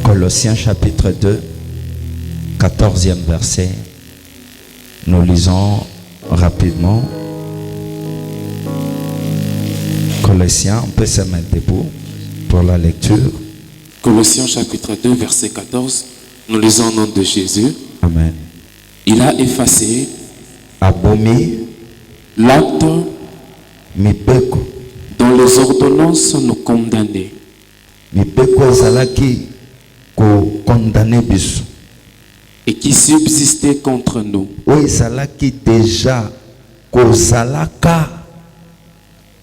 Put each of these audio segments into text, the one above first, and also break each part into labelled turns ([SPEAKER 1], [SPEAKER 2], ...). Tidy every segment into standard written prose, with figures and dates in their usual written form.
[SPEAKER 1] Colossiens chapitre 2, 14e verset. Nous lisons rapidement. Colossiens, on peut se mettre debout pour la lecture.
[SPEAKER 2] Colossiens chapitre 2, verset 14. Nous lisons au nom de Jésus.
[SPEAKER 1] Amen.
[SPEAKER 2] Il a effacé
[SPEAKER 1] Abomi
[SPEAKER 2] l'acte
[SPEAKER 1] mibeko.
[SPEAKER 2] dont les ordonnances nous condamnaient
[SPEAKER 1] Mibeko ezalaki ko condamner biso.
[SPEAKER 2] et qui subsistait contre nous.
[SPEAKER 1] O ezalaki déjà kozalaka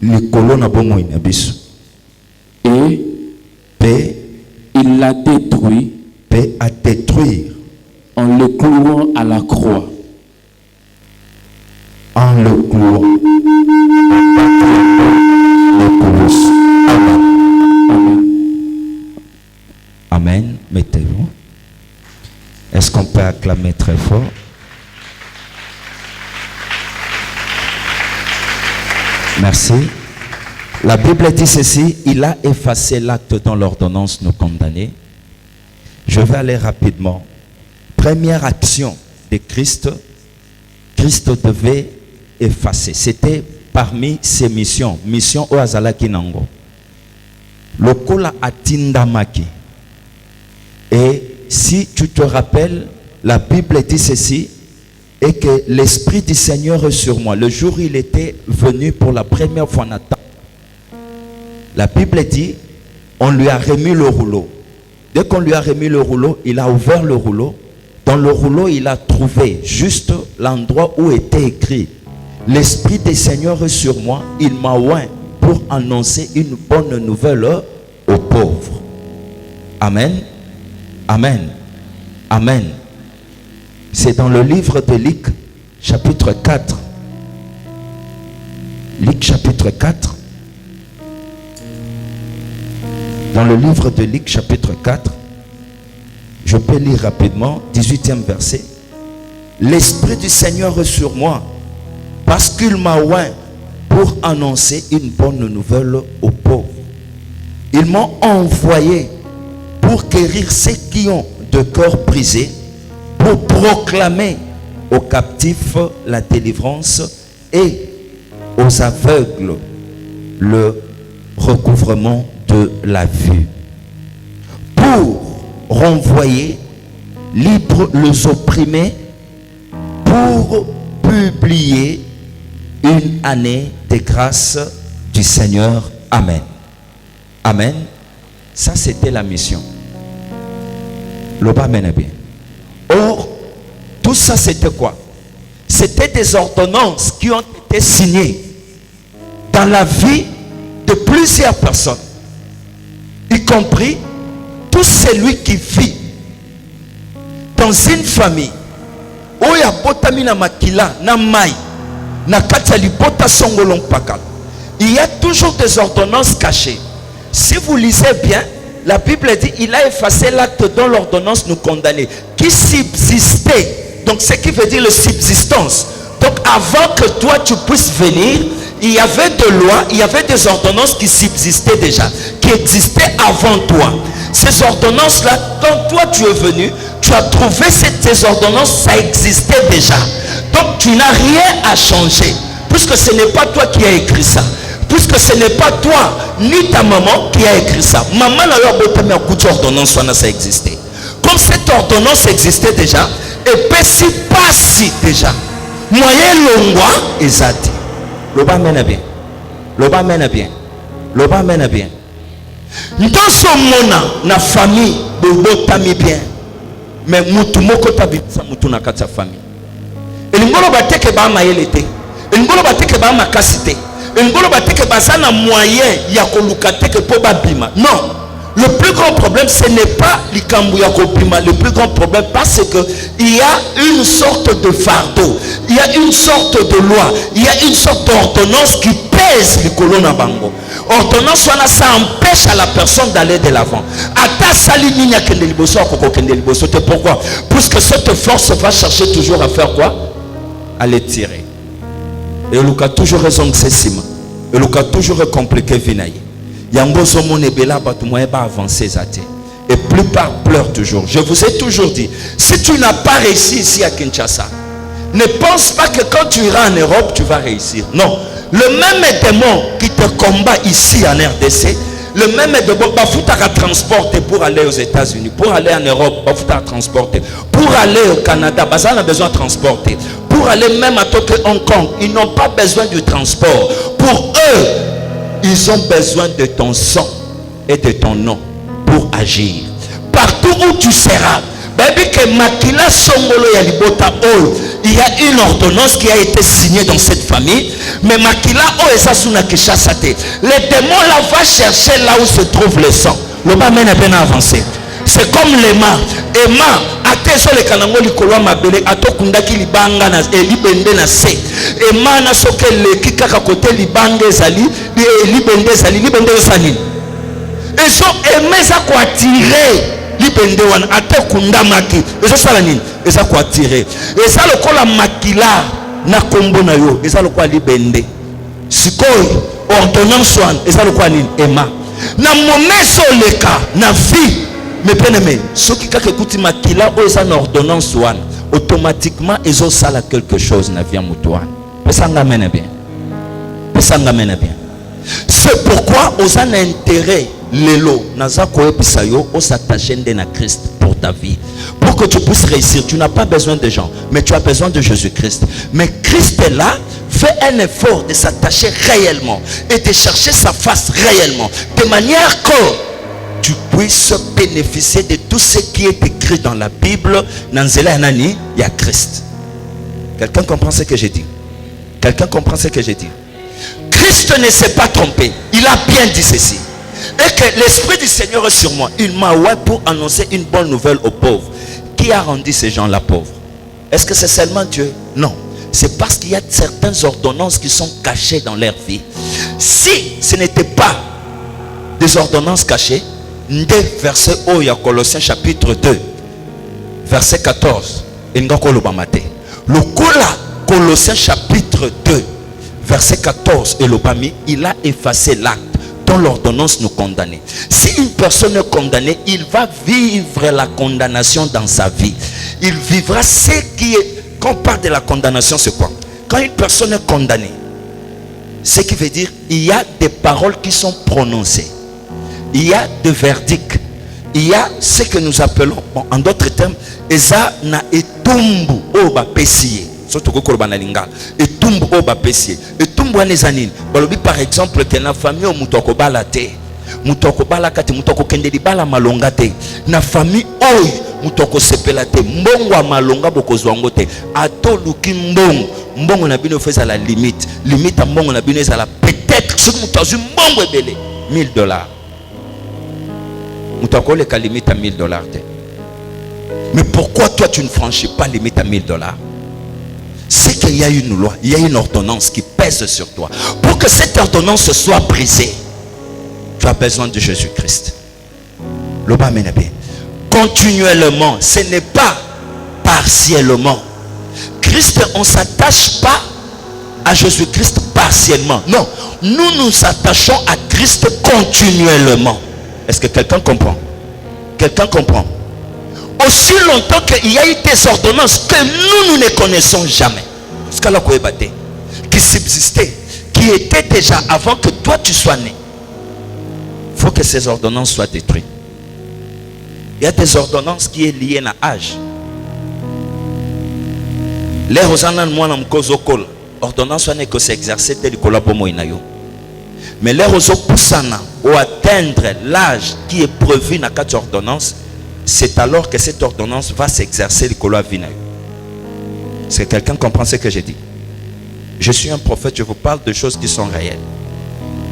[SPEAKER 1] likolo na bomoi na biso.
[SPEAKER 2] Et
[SPEAKER 1] Pe
[SPEAKER 2] il l'a détruit
[SPEAKER 1] à détruire
[SPEAKER 2] en le clouant à la croix.
[SPEAKER 1] en le clouant. Amen.
[SPEAKER 2] Amen.
[SPEAKER 1] Amen. Mettez-vous. Est-ce qu'on peut acclamer très fort? Merci. La Bible dit ceci: il a effacé l'acte dont l'ordonnance nous condamnait. Je vais aller rapidement. Première action de Christ, Christ devait effacer. C'était parmi ses missions. Mission au Azalaki Nango. Lokola atindamaki. Et si tu te rappelles, la Bible dit ceci, et que l'Esprit du Seigneur est sur moi. Le jour où il était venu pour la première fois, Nathan, la Bible dit, on lui a remis le rouleau. Dès qu'on lui a remis le rouleau, il a ouvert le rouleau. Dans le rouleau, il a trouvé juste l'endroit où était écrit: l'Esprit du Seigneur est sur moi, il m'a oint pour annoncer une bonne nouvelle aux pauvres. Amen. Amen. Amen. C'est dans le livre de Luc, chapitre 4. Luc, chapitre 4. Dans le livre de Luc, chapitre 4, je peux lire rapidement, 18e verset. L'Esprit du Seigneur est sur moi, parce qu'il m'a oint pour annoncer une bonne nouvelle aux pauvres. Ils m'ont envoyé pour guérir ceux qui ont de cœur brisé, pour proclamer aux captifs la délivrance et aux aveugles le recouvrement de la vue, pour renvoyer libres les opprimés, pour publier une année de grâce du Seigneur. Amen. Amen. Ça, c'était la mission. L'Oba mène bien. Or, tout ça, c'était quoi? C'était des ordonnances qui ont été signées dans la vie de plusieurs personnes, y compris tout celui qui vit dans une famille où il y a botamina makila na mai na katali bota songolong pakal. Il y a toujours des ordonnances cachées. Si vous lisez bien, la Bible dit: il a effacé l'acte dont l'ordonnance nous condamnait, qui subsistait. Donc ce qui veut dire la subsistance. Donc avant que toi tu puisses venir, il y avait des lois, il y avait des ordonnances qui subsistaient déjà, qui existaient avant toi. Ces ordonnances-là, quand toi tu es venu, tu as trouvé ces ordonnances, ça existait déjà. Donc tu n'as rien à changer, puisque ce n'est pas toi qui as écrit ça. Puisque ce n'est pas toi ni ta maman qui a écrit ça. Maman n'a pas beaucoup d'ordonnances, ça existait. Comme cette ordonnance existait déjà, et puis si pas si déjà, moyen longwa et zati. L'oba mène bien. L'oba mène bien. L'oba mène bien. Dans son mona, na famille, bobo tami bien. Mais mutu moko tabi sa mutu na kata famille. Et l'ingolo bateke ba maelete. Et l'ingolo bateke ba makasite. Non, le plus grand problème ce n'est pas le plus grand problème, parce que il y a une sorte de fardeau, il y a une sorte de loi, il y a une sorte d'ordonnance qui pèse les colonnes à bango. Ordonnance ça empêche à la personne d'aller de l'avant. Pourquoi? Puisque cette force va chercher toujours à faire quoi? À les tirer. Et le cas toujours raison que c'est sima. Et le cas toujours compliqué vinaï. Yango somo nebela batu moye ba avancer zate. Et plupart pleurent toujours. Je vous ai toujours dit, si tu n'as pas réussi ici à Kinshasa, ne pense pas que quand tu iras en Europe, tu vas réussir. Non. Le même démon qui te combat ici en RDC, le même démon, il faut transporter pour aller aux États-Unis, pour aller en Europe, il faut transporter. Pour aller au Canada, on a besoin de transporter. Pour aller même à Hong Kong, ils n'ont pas besoin du transport. Pour eux, ils ont besoin de ton sang et de ton nom pour agir. Partout où tu seras, il y a une ordonnance qui a été signée dans cette famille, mais Makila les démons là vont chercher là où se trouve le sang. Le bas mène bien avancé. C'est comme l'Ema. Ema a teso le kanango likolo mabele atokundaki libanga na libende na se. Ema na soke le kikaka kote libanga ezali libende ezali libende osani. Ezo emeza ko attirer libende wana atokunda maki. Ezo sala nini? Eza ko attirer. Eza lokola makila na kombo na yo. Eza lokola libende. Sikoy ordonnance wana eza lokola nini? Ema. Na momeso leka na vie. Mais bien aimé, ceux qui écoutent makila ou une ordonnance automatiquement ils ont ça quelque chose na vie mutouane. Pesanga mène bien. Pesanga mène bien. C'est pourquoi aux an intérêt lelo naza ko episayo o s'attacher na Christ pour ta vie. Pour que tu puisses réussir, tu n'as pas besoin de gens, mais tu as besoin de Jésus-Christ. Mais Christ est là, fait un effort de s'attacher réellement et de chercher sa face réellement, de manière que tu puisses bénéficier de tout ce qui est écrit dans la Bible. Nanzela Nani, il y a Christ. Quelqu'un comprend ce que j'ai dit? Quelqu'un comprend ce que j'ai dit? Christ ne s'est pas trompé. Il a bien dit ceci. Et que l'Esprit du Seigneur est sur moi. Il m'a ouvert pour annoncer une bonne nouvelle aux pauvres. Qui a rendu ces gens-là pauvres? Est-ce que c'est seulement Dieu? Non. C'est parce qu'il y a certaines ordonnances qui sont cachées dans leur vie. Si ce n'était pas des ordonnances cachées, verset oh, il y a Colossiens chapitre 2 verset 14 le Colossiens chapitre 2 verset 14 et l'obami, il a effacé l'acte dont l'ordonnance nous condamnait. Si une personne est condamnée, il va vivre la condamnation dans sa vie. Il vivra ce qui est. Quand on parle de la condamnation, c'est quoi? Quand une personne est condamnée, ce qui veut dire il y a des paroles qui sont prononcées. Il y a des verdicts. Il y a ce que nous appelons, bon, en d'autres termes, Eza na etumbu oba pesiye. Surtout que banalinga. Etumbu oba pesiye. Etumbu anezanine. Balobi par exemple que na famille mutoko balate. Mutoko balakati mutoko kendeli bala malonga te. Na famille oy mutoko sepelate. Mbongo malonga bokozwa ngote. Ato luki mbongo. Mbongo na bino feza la limite. Limite a mbongo na bino eza la peut-être ce mutazu mbongo ebele $1000. Mutoko ka limite à $1000. Mais pourquoi toi tu ne franchis pas limite à $1000? C'est qu'il y a une loi, il y a une ordonnance qui pèse sur toi. Pour que cette ordonnance soit brisée, tu as besoin de Jésus-Christ. L'oba menabe. Continuellement, ce n'est pas partiellement. Christ, on ne s'attache pas à Jésus-Christ partiellement. Non, nous nous attachons à Christ continuellement. Est-ce que quelqu'un comprend? Quelqu'un comprend? Aussi longtemps qu'il y a eu des ordonnances que nous ne connaissons jamais, qui subsistaient, qui étaient déjà avant que toi tu sois né, il faut que ces ordonnances soient détruites. Il y a des ordonnances qui sont liées à l'âge. Les ordonnances n'est que s'exercer tel que la mais les poussana ou atteindre l'âge qui est prévu dans cette ordonnance, c'est alors que cette ordonnance va s'exercer le colo vina. Est-ce que quelqu'un comprend ce que j'ai dit? Je suis un prophète, je vous parle de choses qui sont réelles.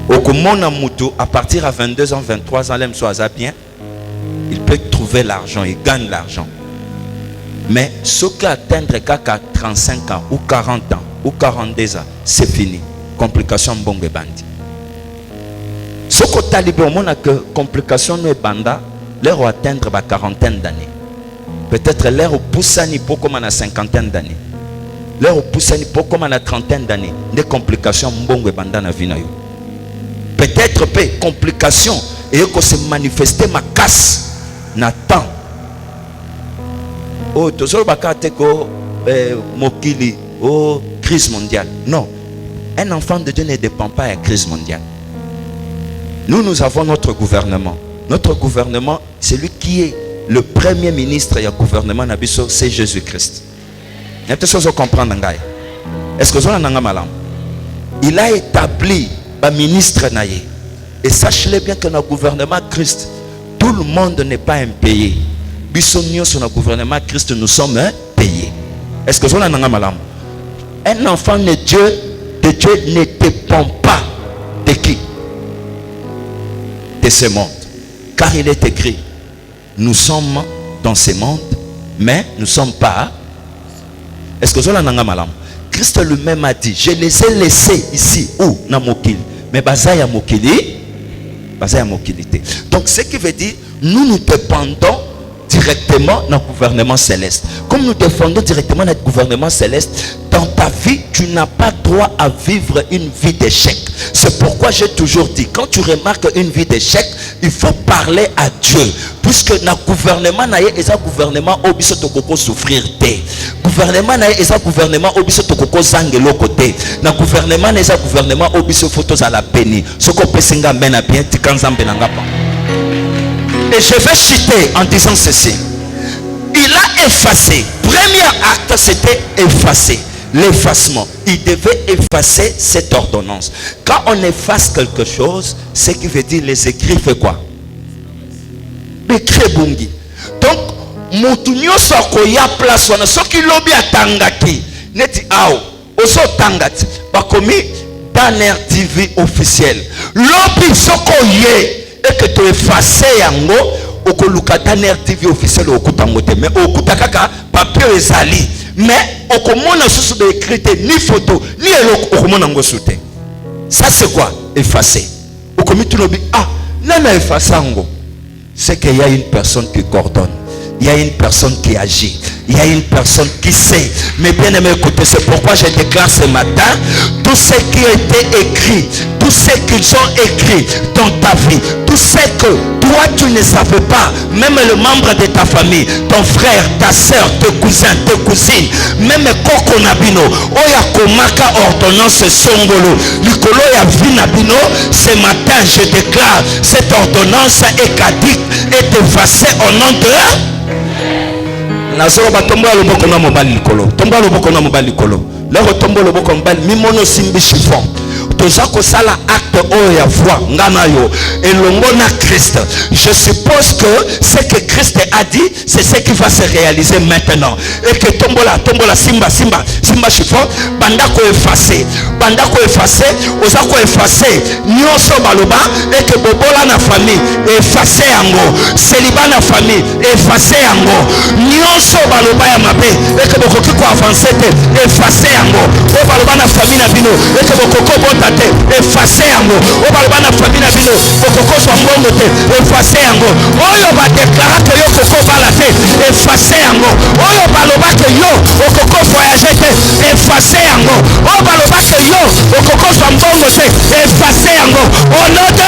[SPEAKER 1] Au Komona Moutou, à partir à 22 ans, 23 ans, l'aime soit bien, il peut trouver l'argent, il gagne l'argent. Mais ce qui atteindre qu'à 35 ans, ou 40 ans, ou 42 ans, c'est fini. Complication bonge bandi. Ce que tu as libéré, que complication ne banda, l'air au atteindre la quarantaine d'années. Peut-être l'air au poussani pour comme à la cinquantaine d'années. L'air au poussani pour comme à la trentaine d'années. Des complications mbongo banda na vie na yo. Peut-être peu complications et que se manifester ma casse Nathan. Oh, toujours bakateko mokili, oh, crise mondiale. Non. Un enfant de Dieu ne dépend pas de la crise mondiale. Nous avons notre gouvernement. Notre gouvernement, c'est lui qui est le premier ministre du gouvernement Nabiso, c'est Jésus-Christ. Est-ce que vous comprenez? Est-ce que vous avez malam? Il a établi un ministre naïe. Et sachez bien que dans le gouvernement Christ, tout le monde n'est pas impayé. Bisogno sur le gouvernement Christ, nous sommes payés. Est-ce que vous avez malam? Un enfant de Dieu ne dépend pas de qui? De ce monde. Car il est écrit, nous sommes dans ce monde, mais nous ne sommes pas. Est-ce que vous avez malam? Christ lui-même a dit, je les ai laissés ici, où? Dans Mokili. Mais Bazaya Mokili, Bazaya Mokilité. Donc ce qui veut dire, nous dépendons directement dans le gouvernement céleste. Comme nous défendons directement notre gouvernement céleste, dans ta vie, tu n'as pas droit à vivre une vie d'échec. C'est pourquoi j'ai toujours dit, quand tu remarques une vie d'échec, il faut parler à Dieu. Puisque dans le gouvernement, il y a un gouvernement où il faut souffrir. Gouvernement, il y a un gouvernement où il faut zangé l'autre côté. Dans le gouvernement, il y a un gouvernement où il faut à la béni. Ce qu'on peut s'engager bien, et je vais citer en disant ceci. Il a effacé. Premier acte, c'était effacer. L'effacement. Il devait effacer cette ordonnance. Quand on efface quelque chose, ce qui veut dire les écrits fait quoi? Écrit bungi. Donc, Moutounio Sokoya place wana soki lobi atangaki. Neti ao. Oso tangati. Bakomi dans RTV officiel. Lobi Sokoye. Et que tu effaces yango okoluka dernière TV officielle okutangote mais okutakaka papier ezali mais okomona susu de écrite ni photo ni eloko okomona ngo soute. Ça c'est quoi? Effacer. Okomi tulobi ah nana effacer yango. C'est qu'il y a une personne qui coordonne. Il y a une personne qui agit. Il y a une personne qui sait. Mais bien aimé, écoutez, c'est pourquoi je déclare ce matin, tout ce qui a été écrit, tout ce qu'ils ont écrit dans ta vie, tout ce que toi tu ne savais pas, même le membre de ta famille, ton frère, ta soeur, tes cousins, tes cousines, même Koko Nabino, Oya Komaka ordonnance Songolo, Likolo ya Vinabino, ce matin je déclare, cette ordonnance est caduque, est effacée au nom de Nazoro batombo loboko na mobali likolo. Tombo loboko na mobali likolo. Lero tombo loboko mobali mimono simbi chiffon. Toza ko sala acte oya foi ngana yo elongo na Christ. Je suppose que ce que Christ a dit, c'est ce qui va se réaliser maintenant. Et que tombola simba chiffon banda ko effacer. Banda ko effacer, oza ko effacer nyonso baloba et que bobola na famille effacer yango. Célibat na famille effacer yango. Nyonso baloba ya mabe et que bokoki ko avancer te effacer yango. O baloba na famille na bino et que bokoko bota te effacer yango. O baloba na famille na bino bokoko so mbongo te effacer yango. Oyo ba déclarer que yo koko bala te effacer yango. Oyo baloba que yo okoko voyager te effacer yango. O baloba que yo okoko so mbongo te effacer yango. Au nom de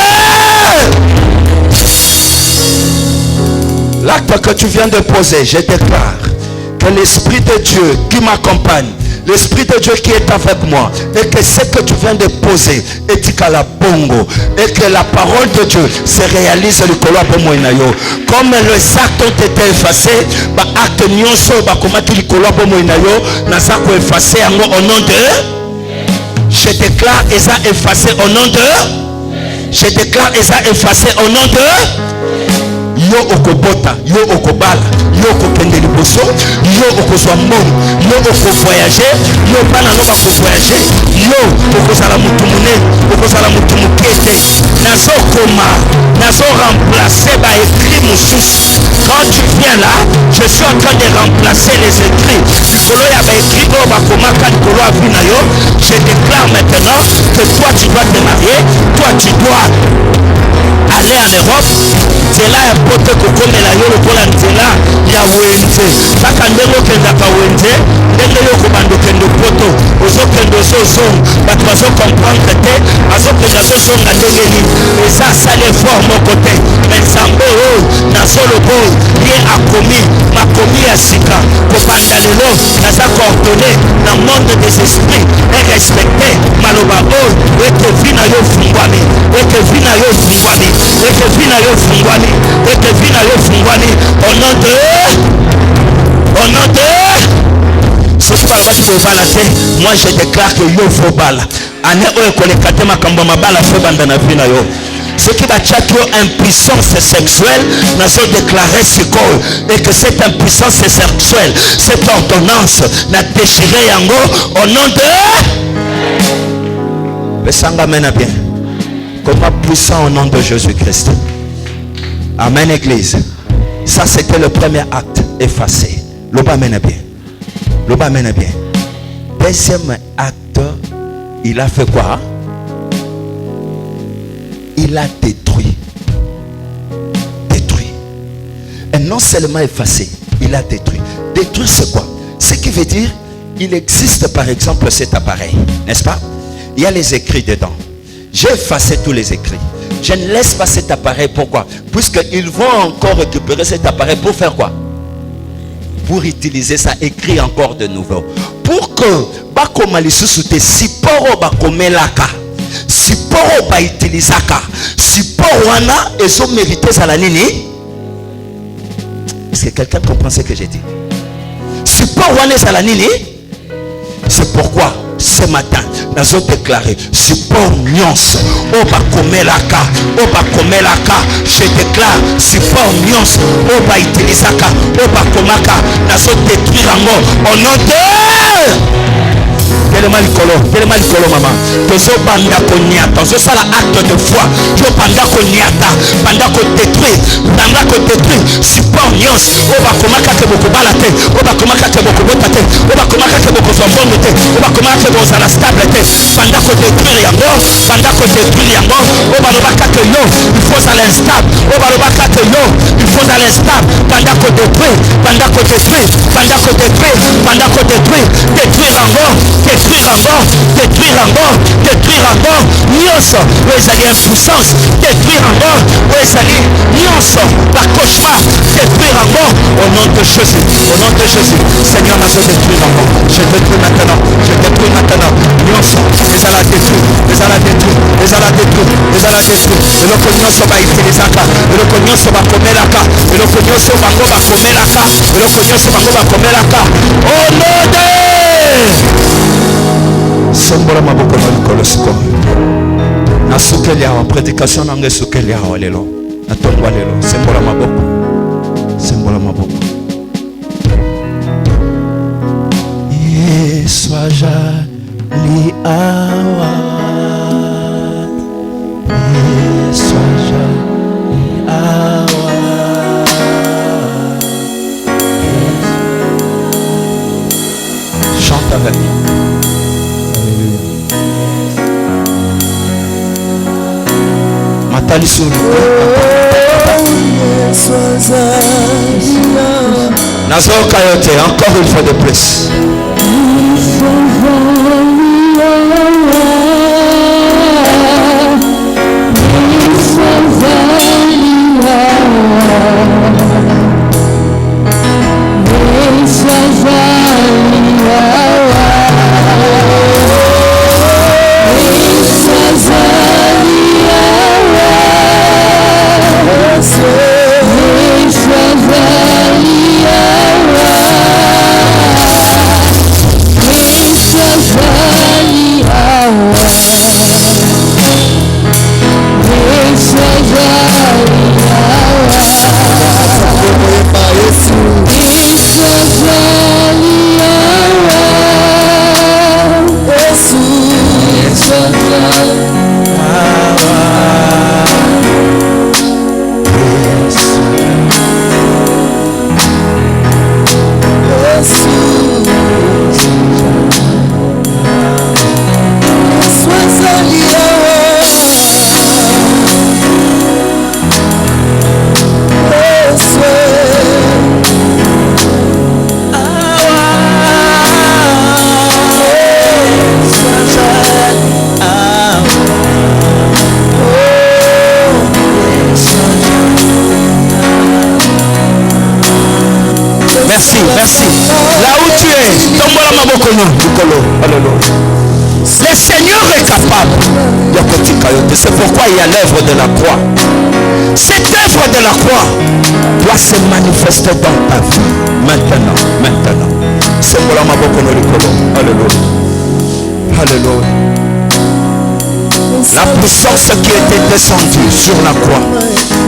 [SPEAKER 1] l'acte que tu viens de poser, je déclare que l'Esprit de Dieu qui m'accompagne, l'Esprit de Dieu qui est avec moi, et que ce que tu viens de poser est à la bongo, et que la parole de Dieu se réalise comme les actes ont été effacés, acte nyonso bakomaki likolo bomoinayo nazako effacer yango au nom de. Je déclare eza effacé au nom de. Je déclare eza effacé au nom de. Yo okobota, yo okobala, yo okokende liboso, yo okozwa mbongo, yo okovoyager, yo bana no bakovoyager, yo okozala mutu munene, okozala mutu mukete. Nazokoma, nazo remplacer ba écrit mosusu. Quand tu viens là, je suis en train de remplacer les écrits. Likolo ya ba écrit o bakomaka likolo avina yo. Je déclare maintenant que toi tu dois te marier, toi tu dois aller en Europe. Nzela ya pote kokomela yo lokola nzela ya wenze kaka ndenge okendaka wenze ndenge yo kobanda okende poto ozokende ozozonga bato bazo comprendre te azokenda azozonga ndenge nini eza asala effort moko te me nzambe oyo nazoloba oyo ye akomi makomi ya sika kobanda lelo naza koordone na monde des esprits erespecte maloba oyo ete vi na yo fungwami ete vi na yo fungwami ete vi na yo fungwami ete vi na yo fungwami au nom de soki balobaki kobala te moi je déclare que yo fo bala ane oyo ekoleka te makambo ya mabala fo banda na vi na yo soki batiaki yo impuissance sexuelle nazo déclarer sikoyo et que cette impuissance sexuelle cette ordonnance na déchiré yango au nom de pesanga mena bien comment puissant au nom de Jésus-Christ. Amen église. Ça c'était le premier acte effacé. L'oba mena bien. L'oba mena bien. Deuxième acte, il a fait quoi? Il a détruit. Détruit. Et non seulement effacé, il a détruit. Détruire c'est quoi? Ce qui veut dire, il existe par exemple cet appareil, n'est-ce pas? Il y a les écrits dedans. J'ai effacé tous les écrits. Je ne laisse pas cet appareil. Pourquoi? Puisqu'ils vont encore récupérer cet appareil pour faire quoi? Pour utiliser ça, écrit encore de nouveau. Pour que bakoma lisusu te siporo bakomelaka, siporo ba utilisaka, siporo wana ezo mérité za la nini? Est-ce que quelqu'un comprend ce que j'ai dit? Siporo wana za la nini? C'est pourquoi ce matin, nous avons déclaré support nyonso oba komelaka, je déclare support nyonso oba itilisaka, oba komaka, nous avons détruire au nom de tellement likolo maman tozo banda konyata tozo sala acte de foi yo banda konyata banda ko détruire support nyonso oba komaka ke bokobala te oba komaka ke bokobota te oba komaka ke bokozombondo te oba komaka ke bozala stable te banda ko détruire yango oba lobaka ke yo il faut à l'instable oba lobaka ke yo il faut à l'instable banda ko détruire nyonso oyo ezali impuissance détruire yango oyo ezali nyonso bacauchemar détruire yango au nom de Jésus, Seigneur nazo détruire yango je détruis maintenant nyonso ezala détruire eloko nyonso bautilisaka eloko nyonso bakomelaka eloko nyonso bango bakomelaka au nom de sombola maboko na likolo sikoyo nasukeli awa prédication nange esukeli awa lelo natongwa lelo sembola maboko Yesu ajali awa Yesu ajali awa chante avec moi. Matali suru nazoka yote encore une fois de plus Merci, merci. Là où tu es, alléluia. Le Seigneur est capable. C'est pourquoi il y a l'œuvre de la croix. Cette œuvre de la croix doit se manifester dans ta vie. Maintenant. C'est pour la alléluia. Alléluia. La puissance qui était descendue sur la croix,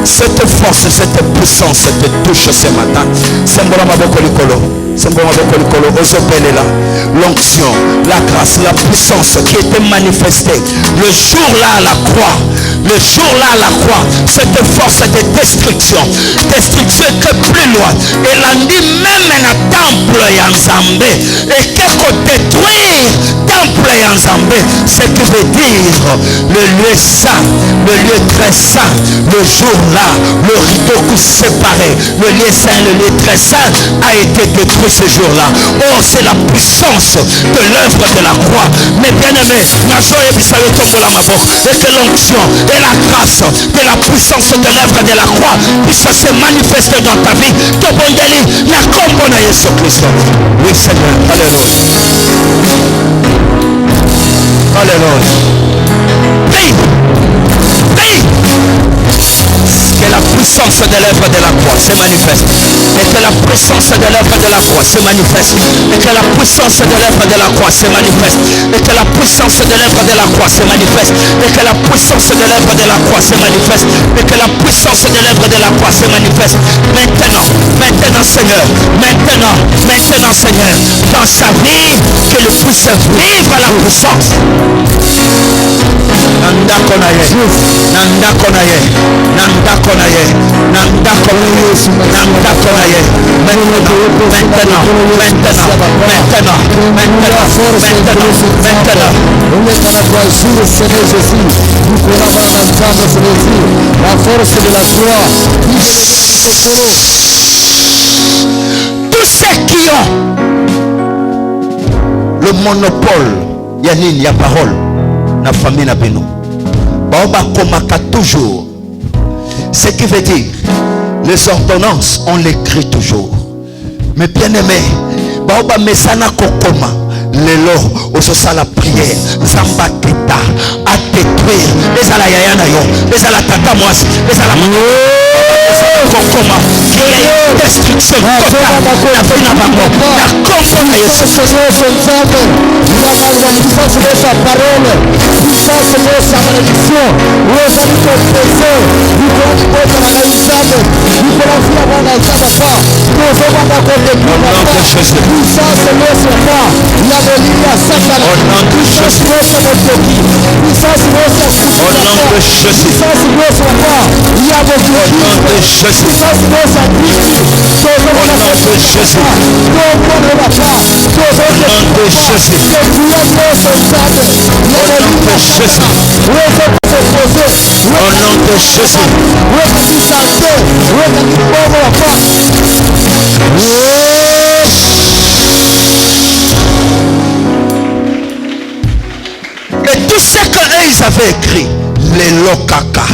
[SPEAKER 1] cette force, cette puissance te touche ce matin. L'onction, la grâce, la puissance qui était manifestée le jour-là à la croix. Le jour-là à la croix, cette force de destruction que plus loin. Et l'a dit même un temple Yanzambé. Et qu'est-ce détruire temple Yanzambé, ce qui veut dire le lieu saint, le lieu très saint. Le jour-là, le rideau qui séparait le lieu saint, le lieu très saint a été détruit ce jour-là. Oh, c'est la puissance de l'œuvre de la croix. Mais bien aimé, et que l'onction et la grâce de la puissance de l'œuvre de la croix puisse se manifester dans ta vie. Oui, Seigneur. Alléluia. Alléluia. Prie. Que la puissance de l'œuvre de la croix se manifeste. Et que la puissance de l'œuvre de la croix se manifeste. Et que la puissance de l'œuvre de la croix se manifeste. Et que la puissance de l'œuvre de la croix se manifeste. Et que la puissance de l'œuvre de la croix se manifeste. Et que la puissance de l'œuvre de la croix se manifeste. Maintenant Seigneur. Maintenant Seigneur. Dans sa vie, qu'il puisse vivre la puissance. Maintenant
[SPEAKER 3] force de la croix.
[SPEAKER 1] Tous ceux qui ont le monopole, il y a une parole, la famille n'a pas nous. Baoba komaka toujours. Ce qui veut dire, les ordonnances, on l'écrit toujours. Mais bien aimé, Baoba mesana kokoma. Lelo, ososa la prière, Zamba Keta, à détruire, les ala yayana yo, les ala tata moas, les ala kokoma, qui est destruction totale, la vie n'a pas mort, la confiance à Yesu.
[SPEAKER 3] Puissance de sa parole, puissance de sa malédiction, puissance de sa
[SPEAKER 1] Et tout ce qu'ils avaient écrit, les lokaka,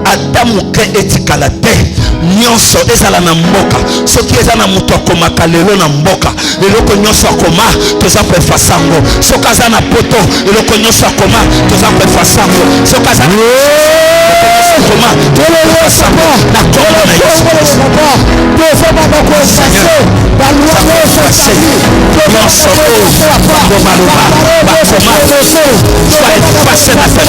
[SPEAKER 1] Adamuke etikalate, nyonso ezala na mboka, soki ezana muto akomaka lelo na mboka, leloko nyonso akoma, toza kwefa sango, soki aza na poto, leloko nyonso akoma, toza kwefa sango, soki aza na koma, toza sango, na kombo na Yesu. Nyonso oyo, maloba, bakoma, soit effacé na tête.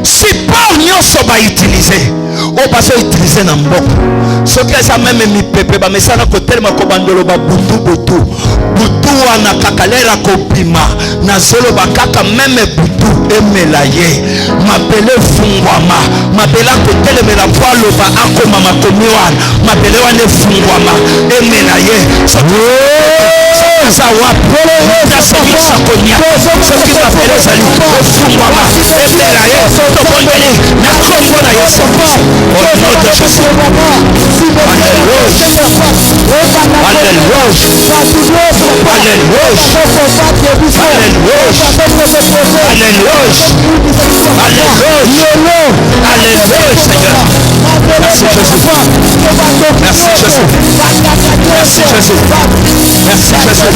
[SPEAKER 1] Si Paul nyonso ba utiliser on passe à utiliser dans bon. Ce qui est ça même mi pepe ba mesana ko tellement ko bandolo ba butu butu wana kakalera ko bima na zolo ba kaka même butu emelaye mabele fungwama mabela ko telemela poalo ba akoma makomi wana mabele wana fungwama emelaye ça wa pole ça c'est konya ce qui va faire ça lui fungwama emelaye to bondeli na kongo na yesu au nom de Jésus. Merci Jésus. Merci Jésus. Merci Jésus. Merci Jésus.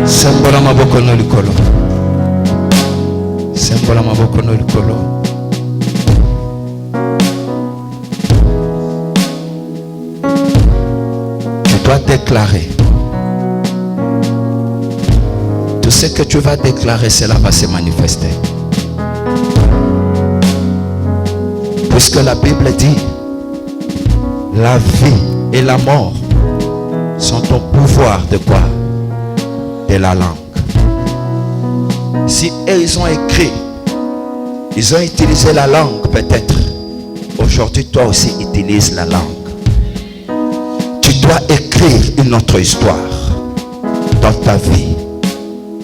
[SPEAKER 1] Sembola maboko no likolo. Sembola maboko no likolo. Tu dois déclarer. Tout ce que tu vas déclarer, cela va se manifester. Puisque la Bible dit, la vie et la mort sont au pouvoir de quoi? De la langue. Si eux, ils ont écrit, ils ont utilisé la langue peut-être. Aujourd'hui, toi aussi, utilise la langue. Tu dois écrire une autre histoire dans ta vie.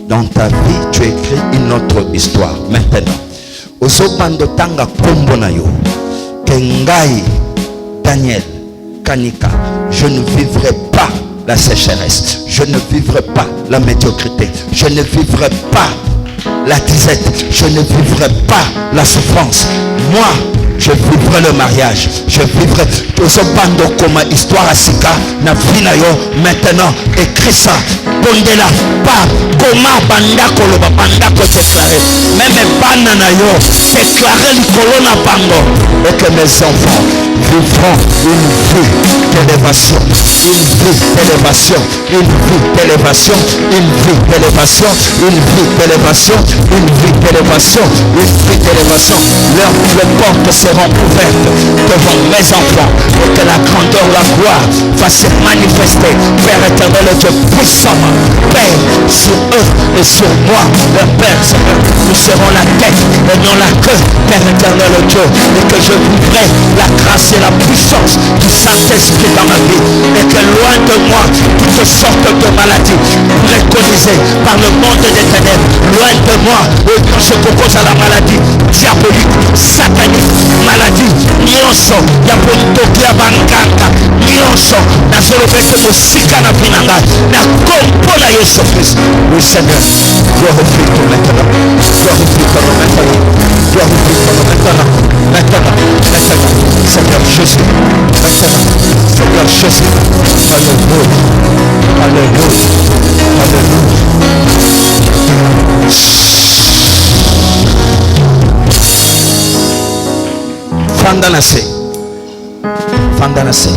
[SPEAKER 1] Dans ta vie, tu écris une autre histoire. Maintenant, Osobando tanga kombo na yo, Kengai, Daniel, Kanika, je ne vivrai pas la sécheresse, je ne vivrai pas la médiocrité, je ne vivrai pas la disette, je ne vivrai pas la souffrance. Moi, je vivrai le mariage, je vivrai Osobando comme histoire à Sika, na vinayo. Maintenant, écris ça, bondela, pas comment banda koloba banda ko déclarer, même banana yo, déclarer le colonna bango, et que mes enfants vivront une vie d'élévation, une vie d'élévation, une vie d'élévation, une vie d'élévation, une vie d'élévation, une vie d'élévation, une vie d'élévation. Les portes seront ouvertes devant mes enfants et que la grandeur, la gloire va se manifester. Père éternel, Dieu puissant, Père, sur eux et sur moi, leur Père, Seigneur, nous serons la tête et non la queue, Père éternel, Dieu, et que je vivrai la grâce et la puissance du Saint-Esprit dans ma vie, et que loin de moi toutes sortes de maladies préconisées par le monde des ténèbres, loin de moi quand je propose à la maladie diabolique, satanique, maladie, nyonso ya pontokia banganga, nyonso na solobete mosika na pinanga na kompo na Yesu Christ. Oui Seigneur, glorifie-toi maintenant, glorifie-toi maintenant, glorifie-toi maintenant, maintenant, Seigneur Jésus, maintenant, Seigneur Jésus, alléluia, alléluia, alléluia. Fandanase, Fandanase.